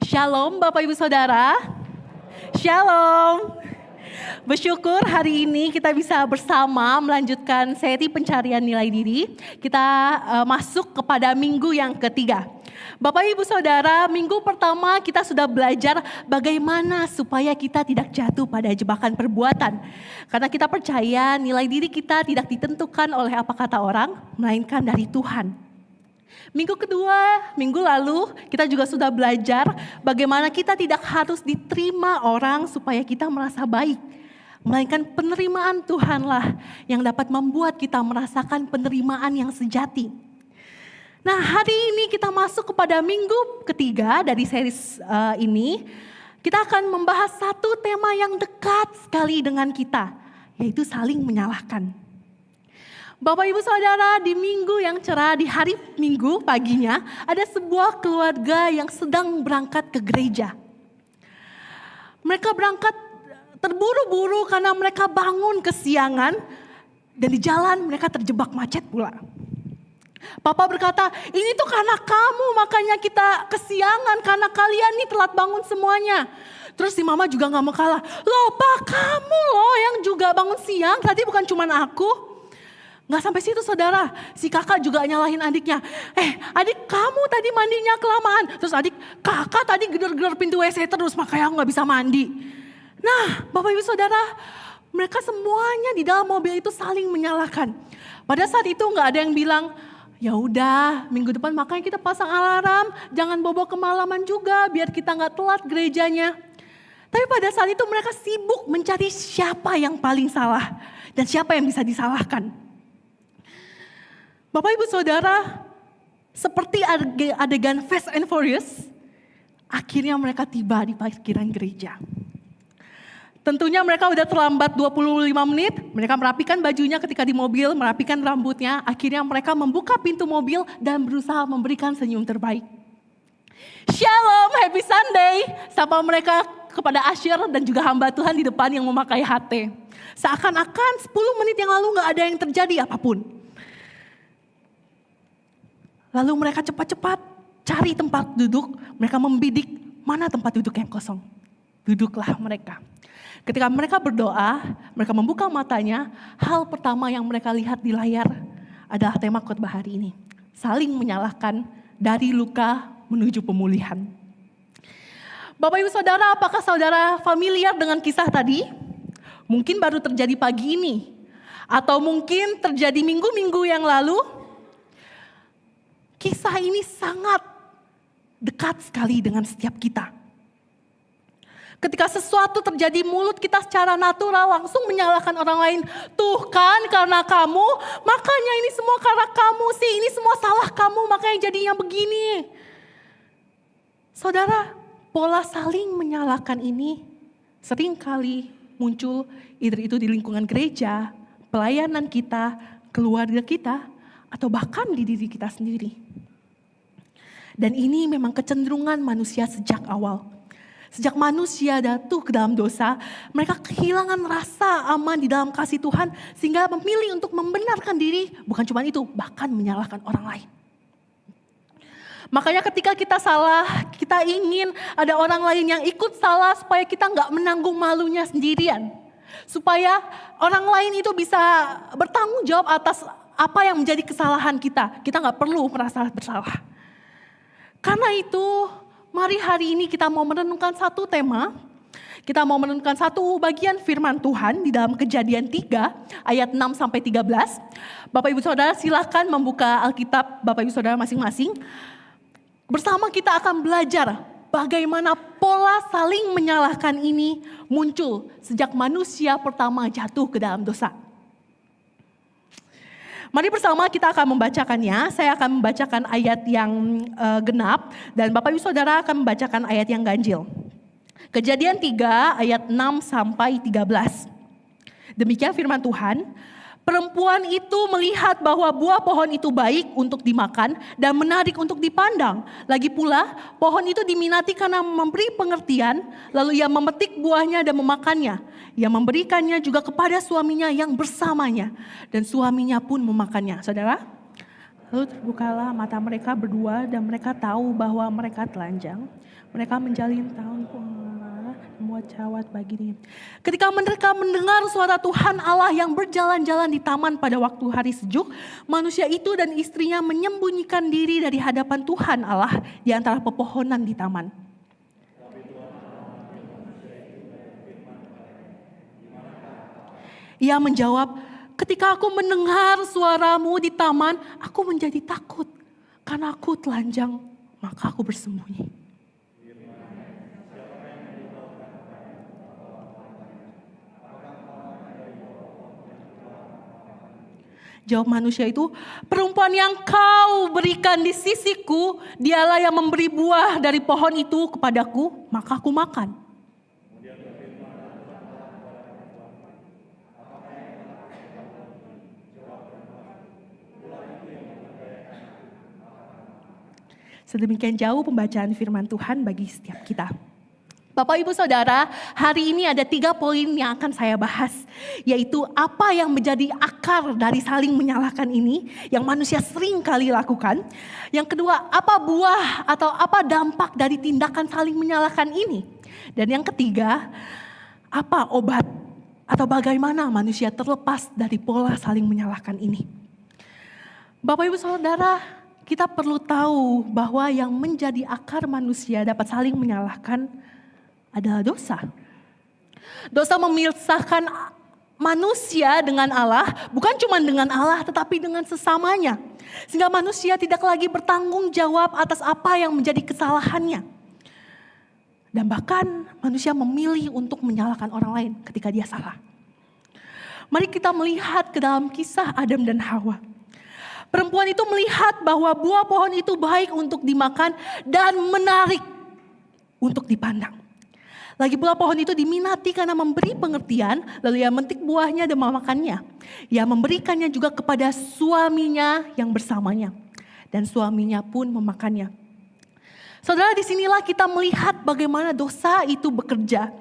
Shalom Bapak Ibu Saudara. Shalom. Bersyukur hari ini kita bisa bersama melanjutkan seri pencarian nilai diri. Kita masuk kepada minggu yang ketiga. Bapak Ibu Saudara, minggu pertama kita sudah belajar bagaimana supaya kita tidak jatuh pada jebakan perbuatan. Karena kita percaya nilai diri kita tidak ditentukan oleh apa kata orang, melainkan dari Tuhan. Minggu kedua, minggu lalu kita juga sudah belajar bagaimana kita tidak harus diterima orang supaya kita merasa baik. Melainkan penerimaan Tuhanlah yang dapat membuat kita merasakan penerimaan yang sejati. Nah, hari ini kita masuk kepada minggu ketiga dari seri ini. Kita akan membahas satu tema yang dekat sekali dengan kita, yaitu saling menyalahkan. Bapak Ibu Saudara, di minggu yang cerah, di hari Minggu paginya, ada sebuah keluarga yang sedang berangkat ke gereja. Mereka berangkat terburu-buru karena mereka bangun kesiangan dan di jalan mereka terjebak macet pula. Papa berkata, ini tuh karena kamu makanya kita kesiangan karena kalian nih telat bangun semuanya. Terus si mama juga gak mau kalah. Loh Pak, kamu loh yang juga bangun siang, tadi bukan cuma aku. Gak sampai situ saudara, si kakak juga nyalahin adiknya. Adik kamu tadi mandinya kelamaan. Terus adik, kakak tadi gedor-gedor pintu WC terus makanya aku gak bisa mandi. Nah Bapak Ibu Saudara, mereka semuanya di dalam mobil itu saling menyalahkan. Pada saat itu gak ada yang bilang, ya udah minggu depan makanya kita pasang alarm. Jangan bobo kemalaman juga biar kita gak telat gerejanya. Tapi pada saat itu mereka sibuk mencari siapa yang paling salah. Dan siapa yang bisa disalahkan. Bapak Ibu Saudara, seperti adegan Fast and Furious, akhirnya mereka tiba di parkiran gereja. Tentunya mereka udah terlambat 25 menit, mereka merapikan bajunya ketika di mobil, merapikan rambutnya, akhirnya mereka membuka pintu mobil dan berusaha memberikan senyum terbaik. Shalom, happy Sunday, sapa mereka kepada Asyir dan juga hamba Tuhan di depan yang memakai HT. Seakan-akan 10 menit yang lalu gak ada yang terjadi apapun. Lalu mereka cepat-cepat cari tempat duduk, mereka membidik mana tempat duduk yang kosong. Duduklah mereka. Ketika mereka berdoa, mereka membuka matanya, hal pertama yang mereka lihat di layar adalah tema khotbah hari ini. Saling menyalahkan dari luka menuju pemulihan. Bapak Ibu Saudara, apakah saudara familiar dengan kisah tadi? Mungkin baru terjadi pagi ini. Atau mungkin terjadi minggu-minggu yang lalu. Kisah ini sangat dekat sekali dengan setiap kita. Ketika sesuatu terjadi, mulut kita secara natural langsung menyalahkan orang lain. Tuh kan karena kamu, makanya ini semua karena kamu sih, ini semua salah kamu, makanya jadinya begini. Saudara, pola saling menyalahkan ini seringkali muncul either itu di lingkungan gereja, pelayanan kita, keluarga kita, atau bahkan di diri kita sendiri. Dan ini memang kecenderungan manusia sejak awal. Sejak manusia jatuh ke dalam dosa, mereka kehilangan rasa aman di dalam kasih Tuhan sehingga memilih untuk membenarkan diri, bukan cuma itu, bahkan menyalahkan orang lain. Makanya ketika kita salah, kita ingin ada orang lain yang ikut salah supaya kita gak menanggung malunya sendirian. Supaya orang lain itu bisa bertanggung jawab atas apa yang menjadi kesalahan kita. Kita gak perlu merasa bersalah. Karena itu, mari hari ini kita mau merenungkan satu tema. Kita mau merenungkan satu bagian firman Tuhan di dalam Kejadian 3 ayat 6 sampai 13. Bapak Ibu Saudara silakan membuka Alkitab Bapak Ibu Saudara masing-masing. Bersama kita akan belajar bagaimana pola saling menyalahkan ini muncul sejak manusia pertama jatuh ke dalam dosa. Mari bersama kita akan membacakannya. Saya akan membacakan ayat yang genap dan Bapak Ibu Saudara akan membacakan ayat yang ganjil. Kejadian 3 ayat 6 sampai 13. Demikian firman Tuhan. Perempuan itu melihat bahwa buah pohon itu baik untuk dimakan dan menarik untuk dipandang. Lagi pula pohon itu diminati karena memberi pengertian, lalu ia memetik buahnya dan memakannya. Ia memberikannya juga kepada suaminya yang bersamanya dan suaminya pun memakannya. Saudara, Lalu terbukalah mata mereka berdua dan mereka tahu bahwa mereka telanjang. Mereka menjalin tahun membuat cawat bagi diri. Ketika mereka mendengar suara Tuhan Allah yang berjalan-jalan di taman pada waktu hari sejuk, manusia itu dan istrinya menyembunyikan diri dari hadapan Tuhan Allah di antara pepohonan di taman. Ia menjawab, ketika aku mendengar suaramu di taman, aku menjadi takut. Karena aku telanjang, maka aku bersembunyi. Jawab manusia itu, perempuan yang kau berikan di sisiku, dialah yang memberi buah dari pohon itu kepadaku, maka aku makan. Sedemikian jauh pembacaan firman Tuhan bagi setiap kita. Bapak Ibu Saudara, hari ini ada 3 poin yang akan saya bahas. Yaitu apa yang menjadi akar dari saling menyalahkan ini, yang manusia sering kali lakukan. Yang kedua, apa buah atau apa dampak dari tindakan saling menyalahkan ini. Dan yang ketiga, apa obat atau bagaimana manusia terlepas dari pola saling menyalahkan ini. Bapak Ibu Saudara, kita perlu tahu bahwa yang menjadi akar manusia dapat saling menyalahkan adalah dosa. Dosa memisahkan manusia dengan Allah, bukan cuma dengan Allah tetapi dengan sesamanya. Sehingga manusia tidak lagi bertanggung jawab atas apa yang menjadi kesalahannya. Dan bahkan manusia memilih untuk menyalahkan orang lain ketika dia salah. Mari kita melihat ke dalam kisah Adam dan Hawa. Perempuan itu melihat bahwa buah pohon itu baik untuk dimakan dan menarik untuk dipandang. Lagi pula pohon itu diminati karena memberi pengertian, lalu ia memetik buahnya dan memakannya. Ia memberikannya juga kepada suaminya yang bersamanya. Dan suaminya pun memakannya. Saudara, disinilah kita melihat bagaimana dosa itu bekerja.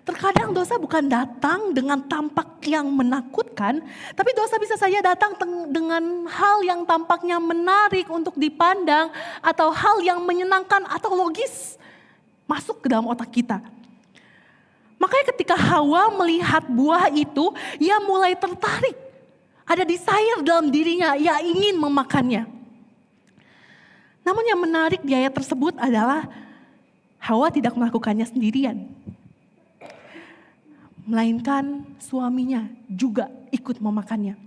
Terkadang dosa bukan datang dengan tampak yang menakutkan, tapi dosa bisa saja datang dengan hal yang tampaknya menarik untuk dipandang, atau hal yang menyenangkan atau logis masuk ke dalam otak kita. Makanya ketika Hawa melihat buah itu, ia mulai tertarik. Ada desire dalam dirinya, ia ingin memakannya. Namun yang menarik di ayat tersebut adalah Hawa tidak melakukannya sendirian. Melainkan suaminya juga ikut memakannya.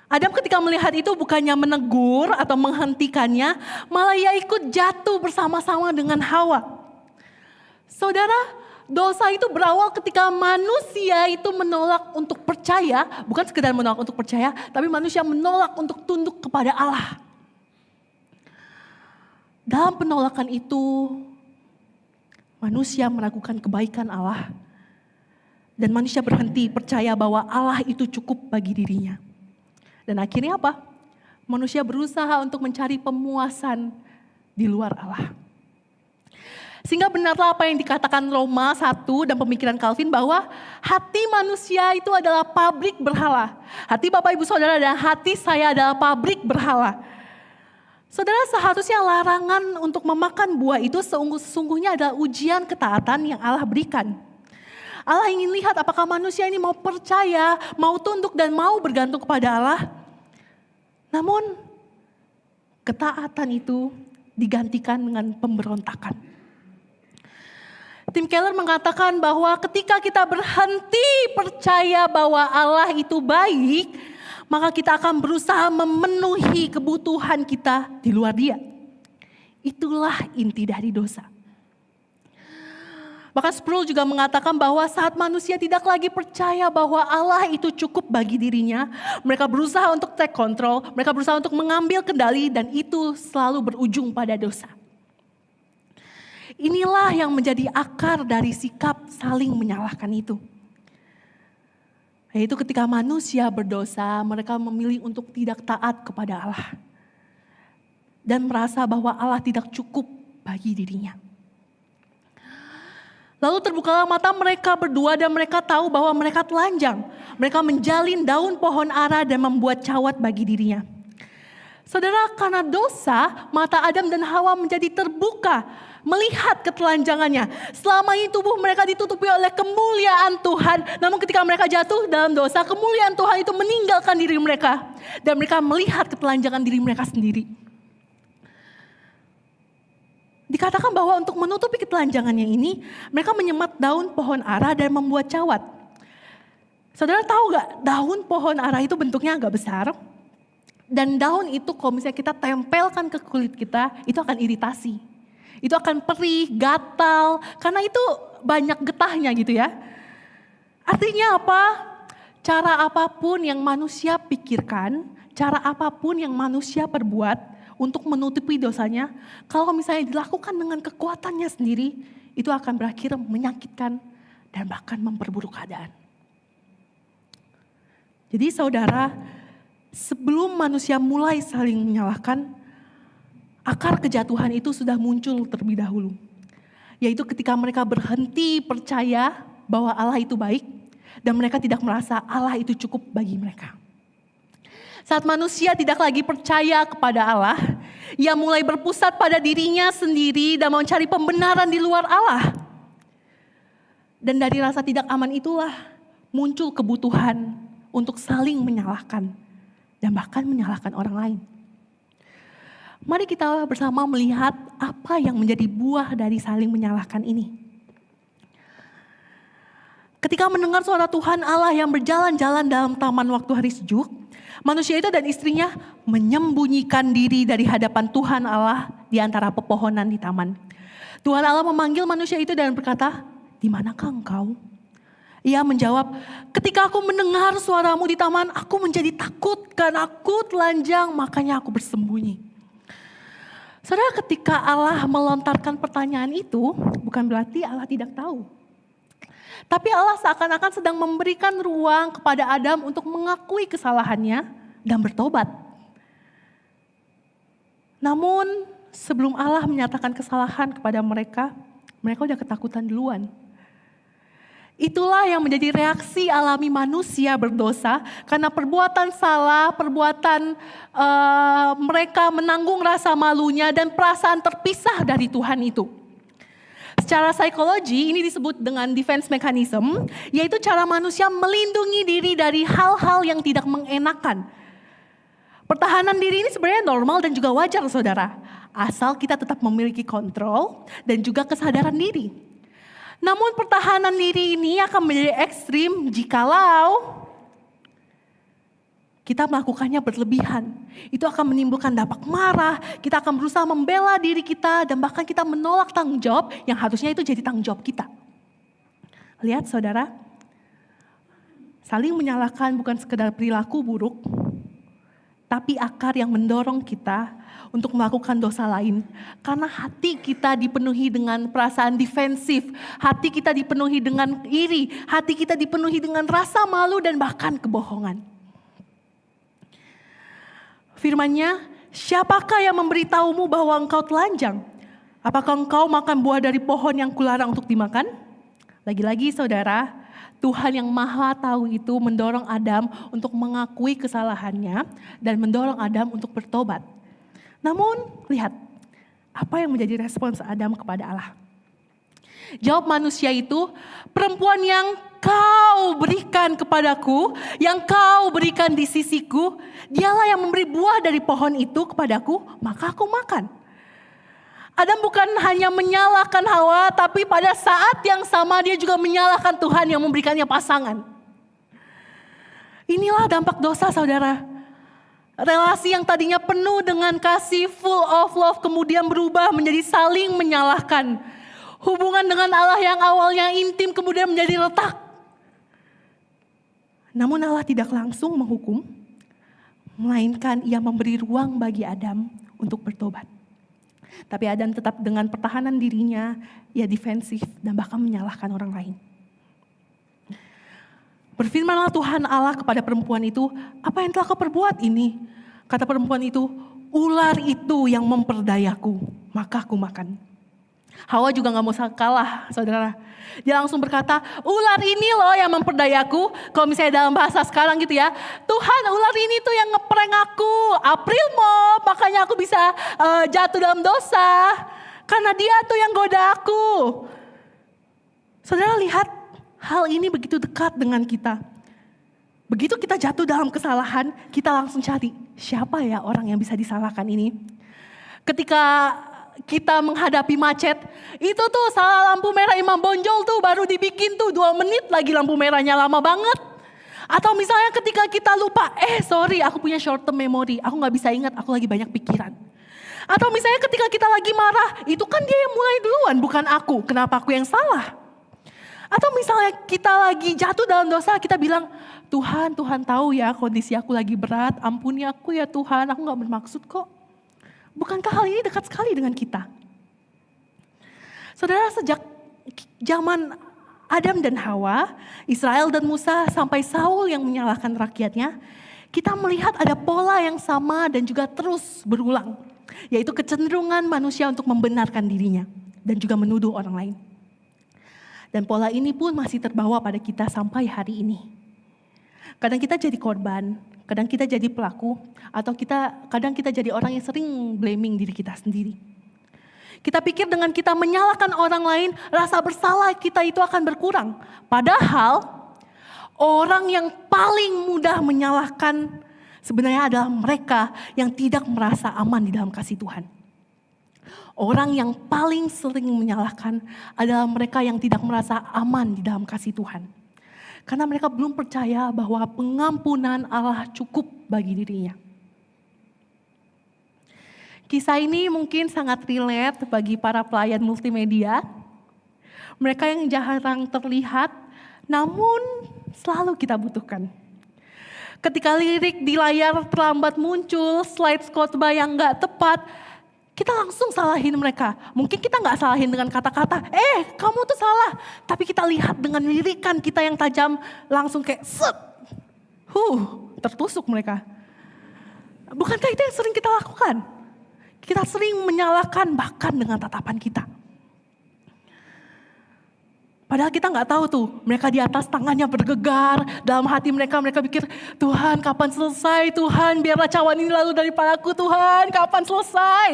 Adam ketika melihat itu bukannya menegur atau menghentikannya, malah ia ikut jatuh bersama-sama dengan Hawa. Saudara, dosa itu berawal ketika manusia itu menolak untuk percaya, bukan sekedar menolak untuk percaya, tapi manusia menolak untuk tunduk kepada Allah. Dalam penolakan itu, manusia meragukan kebaikan Allah. Dan manusia berhenti percaya bahwa Allah itu cukup bagi dirinya. Dan akhirnya apa? Manusia berusaha untuk mencari pemuasan di luar Allah. Sehingga benarlah apa yang dikatakan Roma 1 dan pemikiran Calvin bahwa hati manusia itu adalah pabrik berhala. Hati Bapak Ibu Saudara dan hati saya adalah pabrik berhala. Saudara, seharusnya larangan untuk memakan buah itu sesungguhnya adalah ujian ketaatan yang Allah berikan. Allah ingin lihat apakah manusia ini mau percaya, mau tunduk dan mau bergantung kepada Allah. Namun ketaatan itu digantikan dengan pemberontakan. Tim Keller mengatakan bahwa ketika kita berhenti percaya bahwa Allah itu baik, maka kita akan berusaha memenuhi kebutuhan kita di luar Dia. Itulah inti dari dosa. Bahkan Sproul juga mengatakan bahwa saat manusia tidak lagi percaya bahwa Allah itu cukup bagi dirinya, mereka berusaha untuk take control, mereka berusaha untuk mengambil kendali, dan itu selalu berujung pada dosa. Inilah yang menjadi akar dari sikap saling menyalahkan itu. Yaitu ketika manusia berdosa, mereka memilih untuk tidak taat kepada Allah. Dan merasa bahwa Allah tidak cukup bagi dirinya. Lalu terbukalah mata mereka berdua dan mereka tahu bahwa mereka telanjang. Mereka menjalin daun pohon ara dan membuat cawat bagi dirinya. Saudara, karena dosa, mata Adam dan Hawa menjadi terbuka, melihat ketelanjangannya. Selama ini tubuh mereka ditutupi oleh kemuliaan Tuhan. Namun ketika mereka jatuh dalam dosa, kemuliaan Tuhan itu meninggalkan diri mereka. Dan mereka melihat ketelanjangan diri mereka sendiri. Dikatakan bahwa untuk menutupi ketelanjangannya ini, mereka menyemat daun pohon ara dan membuat cawat. Saudara tahu gak, daun pohon ara itu bentuknya agak besar. Dan daun itu kalau misalnya kita tempelkan ke kulit kita, itu akan iritasi. Itu akan perih, gatal, karena itu banyak getahnya gitu ya. Artinya apa? Cara apapun yang manusia pikirkan, cara apapun yang manusia perbuat untuk menutupi dosanya, kalau misalnya dilakukan dengan kekuatannya sendiri, itu akan berakhir menyakitkan dan bahkan memperburuk keadaan. Jadi saudara, sebelum manusia mulai saling menyalahkan, akar kejatuhan itu sudah muncul terlebih dahulu. Yaitu ketika mereka berhenti percaya bahwa Allah itu baik dan mereka tidak merasa Allah itu cukup bagi mereka. Saat manusia tidak lagi percaya kepada Allah, ia mulai berpusat pada dirinya sendiri dan mencari pembenaran di luar Allah. Dan dari rasa tidak aman itulah muncul kebutuhan untuk saling menyalahkan dan bahkan menyalahkan orang lain. Mari kita bersama melihat apa yang menjadi buah dari saling menyalahkan ini. Ketika mendengar suara Tuhan Allah yang berjalan-jalan dalam taman waktu hari sejuk, manusia itu dan istrinya menyembunyikan diri dari hadapan Tuhan Allah di antara pepohonan di taman. Tuhan Allah memanggil manusia itu dan berkata, "Di manakah engkau?" Ia menjawab, "Ketika aku mendengar suaramu di taman, aku menjadi takut karena aku telanjang, makanya aku bersembunyi." Saudara, ketika Allah melontarkan pertanyaan itu, bukan berarti Allah tidak tahu. Tapi Allah seakan-akan sedang memberikan ruang kepada Adam untuk mengakui kesalahannya dan bertobat. Namun sebelum Allah menyatakan kesalahan kepada mereka, mereka udah ketakutan duluan. Itulah yang menjadi reaksi alami manusia berdosa karena perbuatan salah, perbuatan mereka menanggung rasa malunya dan perasaan terpisah dari Tuhan itu. Secara psikologi ini disebut dengan defense mechanism, yaitu cara manusia melindungi diri dari hal-hal yang tidak mengenakan. Pertahanan diri ini sebenarnya normal dan juga wajar saudara, asal kita tetap memiliki kontrol dan juga kesadaran diri. Namun pertahanan diri ini akan menjadi ekstrim jikalau kita melakukannya berlebihan. Itu akan menimbulkan dampak marah, kita akan berusaha membela diri kita dan bahkan kita menolak tanggung jawab yang harusnya itu jadi tanggung jawab kita. Lihat saudara, saling menyalahkan bukan sekedar perilaku buruk, tapi akar yang mendorong kita untuk melakukan dosa lain. Karena hati kita dipenuhi dengan perasaan defensif, hati kita dipenuhi dengan iri, hati kita dipenuhi dengan rasa malu dan bahkan kebohongan. Firman-Nya, "Siapakah yang memberitahumu bahwa engkau telanjang? Apakah engkau makan buah dari pohon yang kularang untuk dimakan?" Lagi-lagi saudara, Tuhan yang Maha Tahu itu mendorong Adam untuk mengakui kesalahannya dan mendorong Adam untuk bertobat. Namun lihat, apa yang menjadi respons Adam kepada Allah? Jawab manusia itu, "Perempuan yang kau berikan kepadaku, yang kau berikan di sisiku, dialah yang memberi buah dari pohon itu kepadaku, maka aku makan." Adam bukan hanya menyalahkan Hawa, tapi pada saat yang sama dia juga menyalahkan Tuhan yang memberikannya pasangan. Inilah dampak dosa saudara. Relasi yang tadinya penuh dengan kasih, full of love, kemudian berubah menjadi saling menyalahkan. Hubungan dengan Allah yang awalnya intim kemudian menjadi retak. Namun Allah tidak langsung menghukum, melainkan ia memberi ruang bagi Adam untuk bertobat. Tapi Adam tetap dengan pertahanan dirinya, ia defensif dan bahkan menyalahkan orang lain. Berfirmanlah Tuhan Allah kepada perempuan itu, "Apa yang telah kau perbuat ini?" Kata perempuan itu, "Ular itu yang memperdayaku, maka aku makan." Hawa juga gak mau kalah, saudara. Dia langsung berkata, ular ini loh yang memperdayaku. Kalau misalnya dalam bahasa sekarang gitu ya, Tuhan, ular ini tuh yang ngeprank aku. April Mop, makanya aku bisa jatuh dalam dosa. Karena dia tuh yang goda aku. Saudara lihat, hal ini begitu dekat dengan kita. Begitu kita jatuh dalam kesalahan, kita langsung cari, siapa ya orang yang bisa disalahkan ini? Ketika kita menghadapi macet, itu tuh salah lampu merah Imam Bonjol tuh baru dibikin tuh 2 menit lagi lampu merahnya lama banget. Atau misalnya ketika kita lupa, sorry aku punya short term memory, aku gak bisa ingat, aku lagi banyak pikiran. Atau misalnya ketika kita lagi marah, itu kan dia yang mulai duluan bukan aku, kenapa aku yang salah? Atau misalnya kita lagi jatuh dalam dosa, kita bilang, Tuhan tahu ya kondisi aku lagi berat, ampuni aku ya Tuhan, aku gak bermaksud kok. Bukankah hal ini dekat sekali dengan kita? Saudara, sejak zaman Adam dan Hawa, Israel dan Musa sampai Saul yang menyalahkan rakyatnya, kita melihat ada pola yang sama dan juga terus berulang. Yaitu kecenderungan manusia untuk membenarkan dirinya dan juga menuduh orang lain. Dan pola ini pun masih terbawa pada kita sampai hari ini. Kadang kita jadi korban, kadang kita jadi pelaku, atau kadang kita jadi orang yang sering blaming diri kita sendiri. Kita pikir dengan kita menyalahkan orang lain, rasa bersalah kita itu akan berkurang. Padahal orang yang paling mudah menyalahkan sebenarnya adalah mereka yang tidak merasa aman di dalam kasih Tuhan. Orang yang paling sering menyalahkan adalah mereka yang tidak merasa aman di dalam kasih Tuhan. Karena mereka belum percaya bahwa pengampunan Allah cukup bagi dirinya. Kisah ini mungkin sangat relate bagi para pelayan multimedia. Mereka yang jarang terlihat, namun selalu kita butuhkan. Ketika lirik di layar terlambat muncul, slide khotbah yang gak tepat, kita langsung salahin mereka. Mungkin kita gak salahin dengan kata-kata, kamu tuh salah. Tapi kita lihat dengan lirikan kita yang tajam, langsung kayak set. Tertusuk mereka. Bukankah itu yang sering kita lakukan? Kita sering menyalahkan bahkan dengan tatapan kita. Padahal kita gak tahu tuh, mereka di atas tangannya bergegar, dalam hati mereka pikir, Tuhan kapan selesai, Tuhan biarlah cawan ini lalu daripadaku, Tuhan kapan selesai.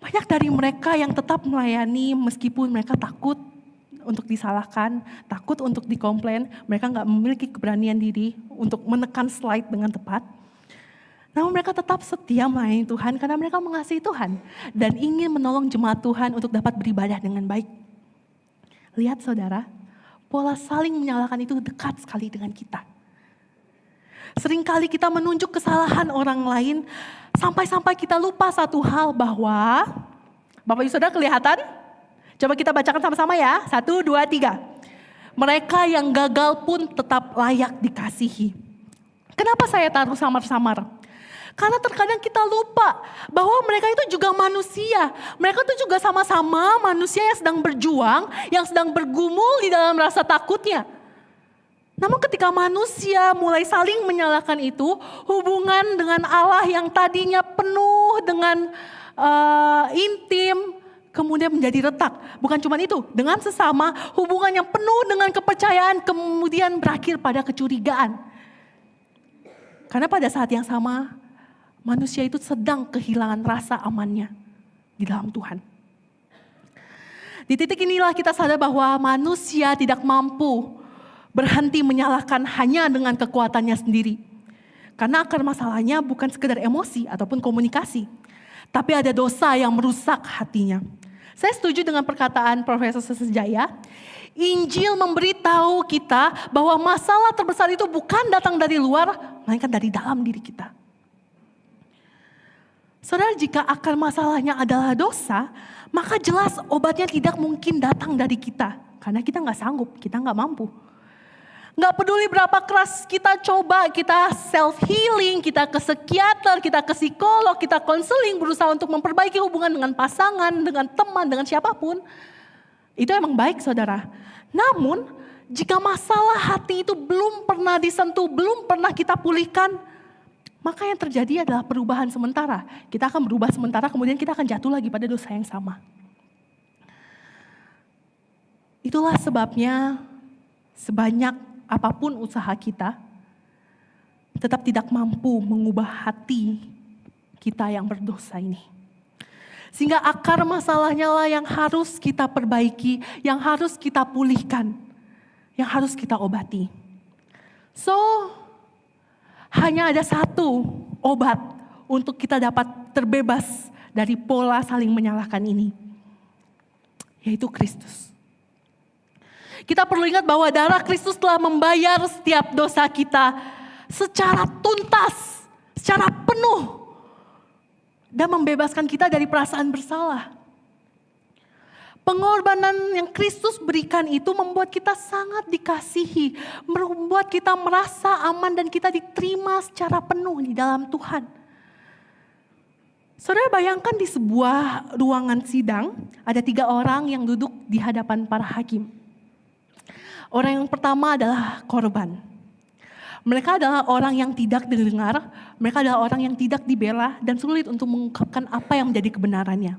Banyak dari mereka yang tetap melayani meskipun mereka takut untuk disalahkan, takut untuk dikomplain, mereka gak memiliki keberanian diri untuk menekan slide dengan tepat. Namun mereka tetap setia melayani Tuhan karena mereka mengasihi Tuhan dan ingin menolong jemaat Tuhan untuk dapat beribadah dengan baik. Lihat saudara, pola saling menyalahkan itu dekat sekali dengan kita. Seringkali kita menunjuk kesalahan orang lain sampai-sampai kita lupa satu hal bahwa, Bapak Ibu Saudara kelihatan? Coba kita bacakan sama-sama ya, 1, 2, 3. Mereka yang gagal pun tetap layak dikasihi. Kenapa saya taruh samar-samar? Karena terkadang kita lupa bahwa mereka itu juga manusia. Mereka itu juga sama-sama manusia yang sedang berjuang, yang sedang bergumul di dalam rasa takutnya. Namun ketika manusia mulai saling menyalahkan itu, hubungan dengan Allah yang tadinya penuh dengan intim, kemudian menjadi retak. Bukan cuma itu, dengan sesama hubungan yang penuh dengan kepercayaan kemudian berakhir pada kecurigaan. Karena pada saat yang sama, manusia itu sedang kehilangan rasa amannya di dalam Tuhan. Di titik inilah kita sadar bahwa manusia tidak mampu berhenti menyalahkan hanya dengan kekuatannya sendiri. Karena akar masalahnya bukan sekedar emosi ataupun komunikasi, tapi ada dosa yang merusak hatinya. Saya setuju dengan perkataan Profesor Sesejaya, Injil memberitahu kita bahwa masalah terbesar itu bukan datang dari luar, melainkan dari dalam diri kita. Saudara, jika akar masalahnya adalah dosa, maka jelas obatnya tidak mungkin datang dari kita. Karena kita gak sanggup, kita gak mampu. Gak peduli berapa keras kita coba, kita self-healing, kita ke psikiater, kita ke psikolog, kita konseling, berusaha untuk memperbaiki hubungan dengan pasangan, dengan teman, dengan siapapun. Itu emang baik saudara. Namun, jika masalah hati itu belum pernah disentuh, belum pernah kita pulihkan, maka yang terjadi adalah perubahan sementara. Kita akan berubah sementara, kemudian kita akan jatuh lagi pada dosa yang sama. Itulah sebabnya sebanyak apapun usaha kita, tetap tidak mampu mengubah hati kita yang berdosa ini. Sehingga akar masalahnya lah yang harus kita perbaiki, yang harus kita pulihkan, yang harus kita obati. So, hanya ada satu obat untuk kita dapat terbebas dari pola saling menyalahkan ini, yaitu Kristus. Kita perlu ingat bahwa darah Kristus telah membayar setiap dosa kita secara tuntas, secara penuh, dan membebaskan kita dari perasaan bersalah. Pengorbanan yang Kristus berikan itu membuat kita sangat dikasihi, membuat kita merasa aman dan kita diterima secara penuh di dalam Tuhan. Saudara bayangkan di sebuah ruangan sidang, ada 3 orang yang duduk di hadapan para hakim. Orang yang pertama adalah korban. Mereka adalah orang yang tidak didengar, mereka adalah orang yang tidak dibela dan sulit untuk mengungkapkan apa yang menjadi kebenarannya.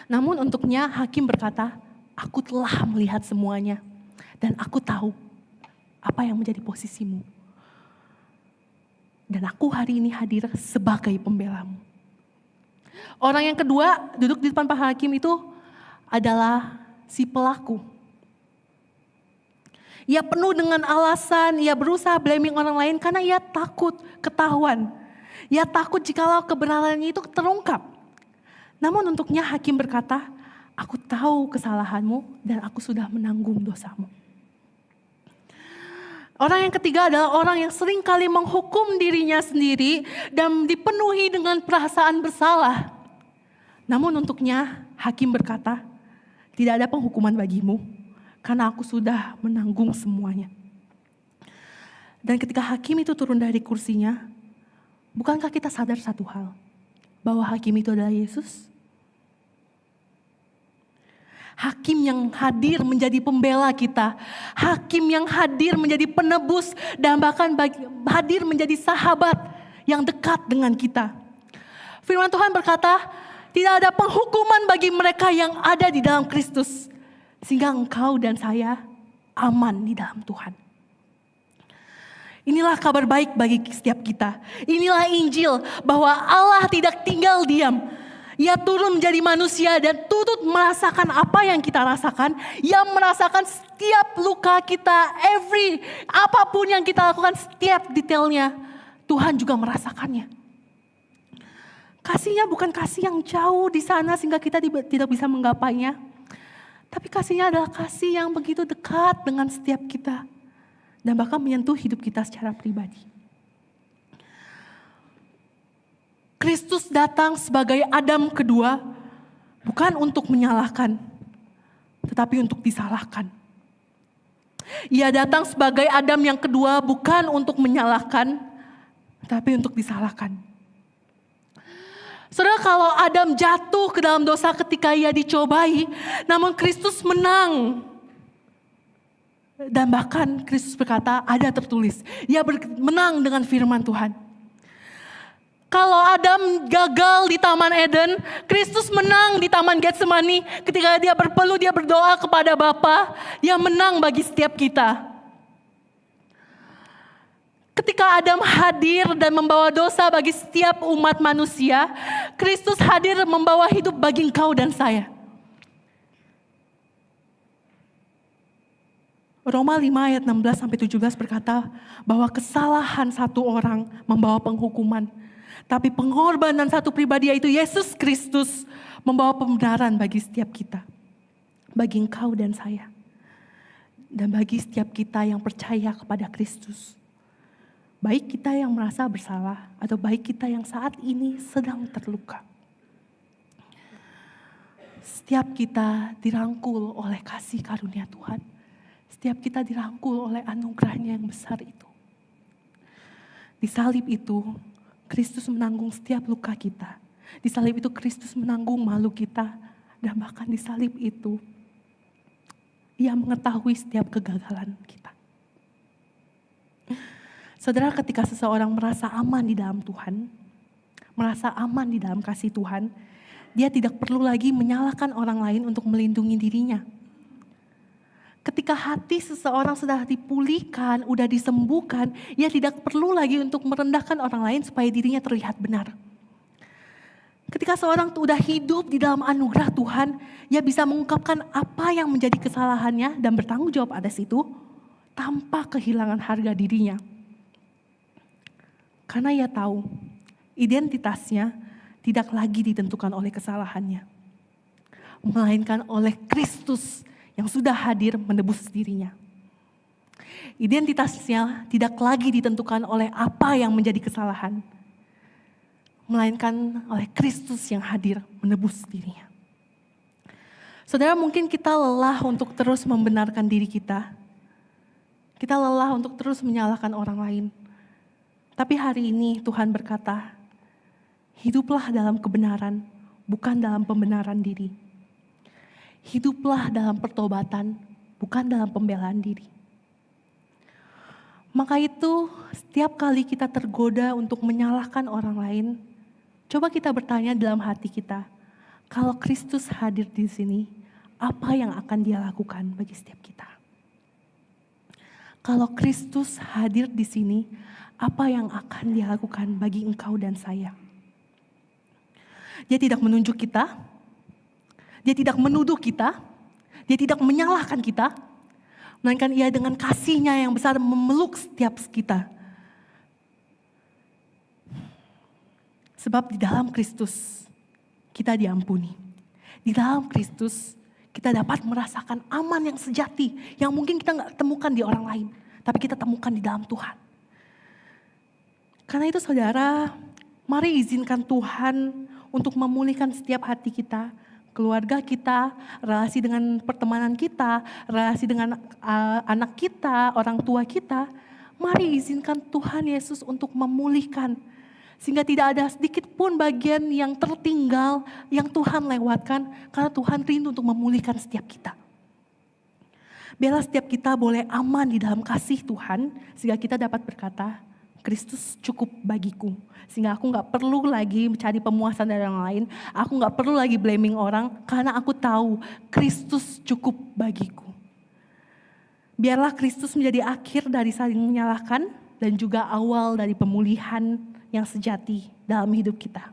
Namun untuknya hakim berkata, aku telah melihat semuanya dan aku tahu apa yang menjadi posisimu. Dan aku hari ini hadir sebagai pembelamu. Orang yang kedua duduk di depan para hakim itu adalah si pelaku. Ia penuh dengan alasan, ia berusaha blaming orang lain karena ia takut ketahuan. Ia takut jikalau kebenarannya itu terungkap. Namun untuknya hakim berkata, aku tahu kesalahanmu dan aku sudah menanggung dosamu. Orang yang ketiga adalah orang yang sering kali menghukum dirinya sendiri dan dipenuhi dengan perasaan bersalah. Namun untuknya hakim berkata, tidak ada penghukuman bagimu. Karena aku sudah menanggung semuanya. Dan ketika hakim itu turun dari kursinya, bukankah kita sadar satu hal? Bahwa hakim itu adalah Yesus? Hakim yang hadir menjadi pembela kita. Hakim yang hadir menjadi penebus dan bahkan hadir menjadi sahabat yang dekat dengan kita. Firman Tuhan berkata, tidak ada penghukuman bagi mereka yang ada di dalam Kristus. Sehingga engkau dan saya aman di dalam Tuhan. Inilah kabar baik bagi setiap kita. Inilah Injil bahwa Allah tidak tinggal diam. Ia turun menjadi manusia dan turut merasakan apa yang kita rasakan. Ia merasakan setiap luka kita, apapun yang kita lakukan, setiap detailnya. Tuhan juga merasakannya. Kasihnya bukan kasih yang jauh di sana sehingga kita tidak bisa menggapainya. Tapi kasihnya adalah kasih yang begitu dekat dengan setiap kita. Dan bahkan menyentuh hidup kita secara pribadi. Kristus datang sebagai Adam kedua. Bukan untuk menyalahkan. Tetapi untuk disalahkan. Ia datang sebagai Adam yang kedua bukan untuk menyalahkan. Tapi untuk disalahkan. Saudara, kalau Adam jatuh ke dalam dosa ketika ia dicobai, namun Kristus menang. Dan bahkan Kristus berkata, ada tertulis, ia menang dengan firman Tuhan. Kalau Adam gagal di Taman Eden, Kristus menang di Taman Getsemani. Ketika dia berpeluh, dia berdoa kepada Bapa, dia menang bagi setiap kita. Ketika Adam hadir dan membawa dosa bagi setiap umat manusia, Kristus hadir membawa hidup bagi engkau dan saya. Roma 5 ayat 16-17 berkata bahwa kesalahan satu orang membawa penghukuman. Tapi pengorbanan satu pribadi yaitu Yesus Kristus membawa pembenaran bagi setiap kita. Bagi engkau dan saya. Dan bagi setiap kita yang percaya kepada Kristus. Baik kita yang merasa bersalah atau baik kita yang saat ini sedang terluka. Setiap kita dirangkul oleh kasih karunia Tuhan. Setiap kita dirangkul oleh anugerahnya yang besar itu. Di salib itu, Kristus menanggung setiap luka kita. Di salib itu Kristus menanggung malu kita. Dan bahkan di salib itu, Ia mengetahui setiap kegagalan kita. Saudara, ketika seseorang merasa aman di dalam Tuhan, merasa aman di dalam kasih Tuhan, dia tidak perlu lagi menyalahkan orang lain untuk melindungi dirinya. Ketika hati seseorang sudah dipulihkan, sudah disembuhkan, ia tidak perlu lagi untuk merendahkan orang lain supaya dirinya terlihat benar. Ketika seorang sudah hidup di dalam anugerah Tuhan, ia bisa mengungkapkan apa yang menjadi kesalahannya dan bertanggung jawab atas itu tanpa kehilangan harga dirinya. Karena ia tahu identitasnya tidak lagi ditentukan oleh kesalahannya, melainkan oleh Kristus yang sudah hadir menebus dirinya. Identitasnya tidak lagi ditentukan oleh apa yang menjadi kesalahan, melainkan oleh Kristus yang hadir menebus dirinya. Saudara, mungkin kita lelah untuk terus membenarkan diri kita. Kita lelah untuk terus menyalahkan orang lain. Tapi hari ini Tuhan berkata, hiduplah dalam kebenaran, bukan dalam pembenaran diri. Hiduplah dalam pertobatan, bukan dalam pembelaan diri. Maka itu, setiap kali kita tergoda untuk menyalahkan orang lain, coba kita bertanya dalam hati kita, kalau Kristus hadir di sini, apa yang akan Dia lakukan bagi setiap kita? Kalau Kristus hadir di sini, apa yang akan Dia lakukan bagi engkau dan saya? Dia tidak menunjuk kita, Dia tidak menuduh kita, Dia tidak menyalahkan kita, melainkan Ia dengan kasih-Nya yang besar memeluk setiap kita. Sebab di dalam Kristus kita diampuni. Di dalam Kristus kita dapat merasakan aman yang sejati, yang mungkin kita gak temukan di orang lain, tapi kita temukan di dalam Tuhan. Karena itu saudara, mari izinkan Tuhan untuk memulihkan setiap hati kita, keluarga kita, relasi dengan pertemanan kita, relasi dengan anak kita, orang tua kita. Mari izinkan Tuhan Yesus untuk memulihkan. Sehingga tidak ada sedikit pun bagian yang tertinggal yang Tuhan lewatkan. Karena Tuhan rindu untuk memulihkan setiap kita. Biarlah setiap kita boleh aman di dalam kasih Tuhan. Sehingga kita dapat berkata, Kristus cukup bagiku. Sehingga aku gak perlu lagi mencari pemuasan dari orang lain. Aku gak perlu lagi blaming orang. Karena aku tahu Kristus cukup bagiku. Biarlah Kristus menjadi akhir dari saling menyalahkan. Dan juga awal dari pemulihan yang sejati dalam hidup kita.